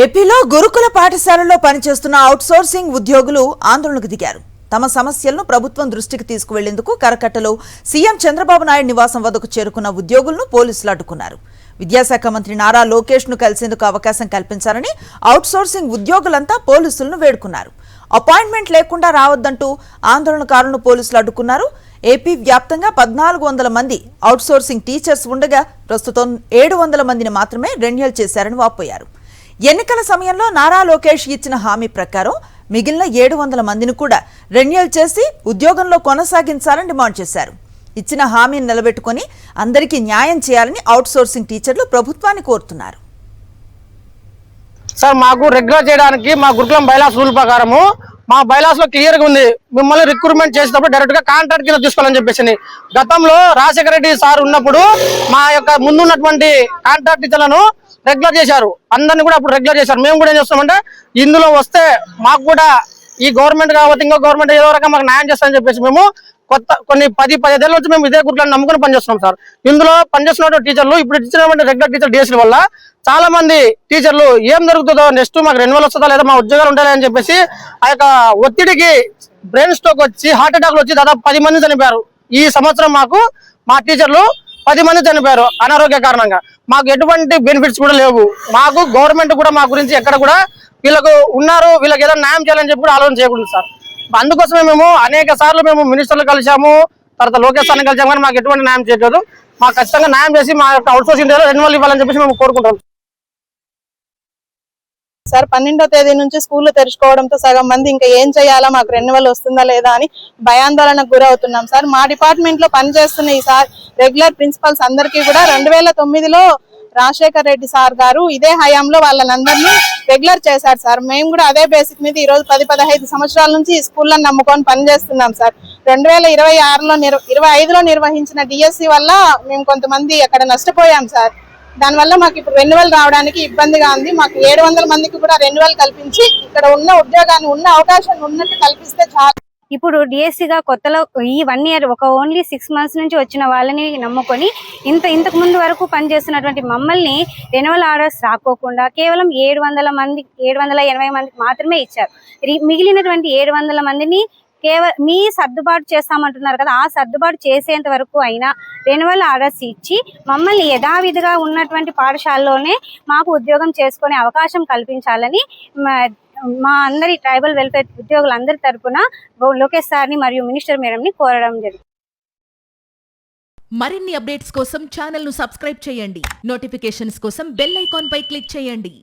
ఏపీలో గురుకుల పాఠశాలల్లో పనిచేస్తున్న అవుట్సోర్సింగ్ ఉద్యోగులు ఆందోళనకు దిగారు. తమ సమస్యలను ప్రభుత్వం దృష్టికి తీసుకువెళ్లేందుకు కరకట్టలో సీఎం చంద్రబాబు నాయుడు నివాసం వద్దకు చేరుకున్న ఉద్యోగులను పోలీసులు అడ్డుకున్నారు. విద్యాశాఖ మంత్రి నారా లోకేష్ ను కలిసేందుకు అవకాశం కల్పించాలని అవుట్సోర్సింగ్ ఉద్యోగులంతా పోలీసులను వేడుకున్నారు. అపాయింట్మెంట్ లేకుండా రావద్దంటూ ఆందోళనకారులను పోలీసులు అడ్డుకున్నారు. ఏపీ వ్యాప్తంగా 1400 మంది అవుట్సోర్సింగ్ టీచర్స్ ఉండగా ప్రస్తుతం 700 మందిని మాత్రమే రెన్యువల్ చేశారని వాపోయారు. ఎన్నికల సమయంలో నారా లోకేష్ ఇచ్చిన హామీ ప్రకారం మిగిలిన 700 మందిని కూడా రెన్యువల్ చేసి ఉద్యోగంలో కొనసాగించాలని డిమాండ్ చేశారు. ఇచ్చిన హామీని నిలబెట్టుకుని అందరికీ న్యాయం చేయాలని అవుట్సోర్సింగ్ టీచర్లు ప్రభుత్వాన్ని కోరుతున్నారు. సార్, మాకు రెగ్యులర్ చేయడానికి మా గురుకులం బైలాస్ రూల్ ప్రకారము మా బైలాస్ లో క్లియర్ గా ఉంది, మిమ్మల్ని రిక్రూట్మెంట్ చేసేటప్పుడు డైరెక్ట్ గా కాంట్రాక్ట్ కింద తీసుకోవాలని చెప్పేసి. గతంలో రాజశేఖర రెడ్డి సార్ ఉన్నప్పుడు మా యొక్క ముందున్నటువంటి కాంట్రాక్ట్ టీచర్లను రెగ్యులర్ చేశారు, అందరినీ కూడా అప్పుడు రెగ్యులర్ చేశారు. మేము కూడా ఏం చేస్తామంటే ఇందులో వస్తే మాకు కూడా ఈ గవర్నమెంట్ కాబట్టి ఇంకో గవర్నమెంట్ ఏదో రకంగా మాకు న్యాయం చేస్తారని చెప్పేసి మేము కొన్ని 10-15 ఏళ్ళ నుంచి మేము ఇదే గురుకులాన్ని నమ్ముకుని పనిచేస్తున్నాం సార్. ఇందులో పనిచేస్తున్న టీచర్లు ఇప్పుడు ఇచ్చినటువంటి రెగ్యులర్ టీచర్ డిఎస్సీ వల్ల చాలా మంది టీచర్లు ఏం జరుగుతుందో, నెక్స్ట్ మాకు రెన్యువల్ వస్తుందా లేదా, మా ఉద్యోగాలు ఉంటాయని అని చెప్పేసి ఆ యొక్క ఒత్తిడికి బ్రెయిన్ స్ట్రోక్ వచ్చి హార్ట్ అటాక్లు వచ్చి దాదాపు 10 మంది చనిపోయారు. ఈ సంవత్సరం మాకు మా టీచర్లు 10 మంది చనిపోయారు అనారోగ్య కారణంగా. మాకు ఎటువంటి బెనిఫిట్స్ కూడా లేవు. మాకు గవర్నమెంట్ కూడా మా గురించి ఎక్కడ కూడా వీళ్ళకు ఉన్నారు, వీళ్ళకి ఏదో న్యాయం చేయాలని చెప్పి కూడా ఆలోచన చేయకూడదు సార్. అందుకోసమే మేము అనేక సార్లు మేము మినిస్టర్లు కలిసాము, తర్వాత లోకేష్ సార్ని కలిసాము, కానీ మాకు ఎటువంటి న్యాయం చేయలేదు. మాకు ఖచ్చితంగా న్యాయం చేసి మా యొక్క అవుట్సోర్సింగ్ రెన్యువల్ ఇవ్వాలని చెప్పేసి మేము కోరుకుంటాం సార్. 12వ తేదీ నుంచి స్కూళ్లు తెరుచుకోవడంతో సగం మంది ఇంకా ఏం చేయాలా, మాకు రెన్యువల్ వస్తుందా లేదా అని భయాందోళనకు గురవుతున్నాం సార్. మా డిపార్ట్మెంట్ లో పనిచేస్తున్న ఈ సార్ రెగ్యులర్ ప్రిన్సిపల్స్ అందరికీ కూడా 2009లో రాజశేఖర రెడ్డి సార్ గారు ఇదే హయాంలో వాళ్ళందరినీ రెగ్యులర్ చేశారు సార్. మేము కూడా అదే బేసిక్ మీద ఈ రోజు 10-15 సంవత్సరాల నుంచి ఈ స్కూళ్ళని నమ్ముకొని పనిచేస్తున్నాం సార్. 2025లో నిర్వహించిన డిఎస్సి వల్ల మేము కొంతమంది అక్కడ నష్టపోయాం సార్. దానివల్ల మాకు ఇప్పుడు రెన్యువల్ రావడానికి ఇబ్బందిగా ఉంది. మాకు 700 మందికి కూడా రెన్యువల్ కల్పించి ఇక్కడ ఉన్న ఉద్యోగాన్ని ఉన్న అవకాశాన్ని ఉన్నట్టు కల్పిస్తే చాలా. ఇప్పుడు డిఎస్సిగా కొత్తలో ఈ 1 ఇయర్ ఓన్లీ 6 months నుంచి వచ్చిన వాళ్ళని నమ్ముకొని ఇంతకు ముందు వరకు పనిచేస్తున్నటువంటి మమ్మల్ని రెన్యువల్ ఆర్డర్స్ రాకోకుండా కేవలం 780 మందికి మాత్రమే ఇచ్చారు. మిగిలినటువంటి 700 మందిని మీ సర్దుబాటు చేస్తామంటున్నారు కదా, ఆ సర్దుబాటు చేసేంత వరకు అయినా రెన్యువల్ ఆర్డర్స్ ఇచ్చి మమ్మల్ని యథావిధిగా ఉన్నటువంటి పాఠశాలలోనే మాకు ఉద్యోగం చేసుకునే అవకాశం కల్పించాలని మా అందరి ట్రైబల్ వెల్ఫేర్ ఉద్యోగులందరి తరపున లోకేష్ సార్ని మరియు మినిస్టర్ మేడంని కోరడం జరిగింది. మరిన్ని అప్డేట్స్ కోసం ఛానల్ ను సబ్స్క్రైబ్ చేయండి. నోటిఫికేషన్స్ కోసం బెల్ ఐకాన్ పై క్లిక్ చేయండి.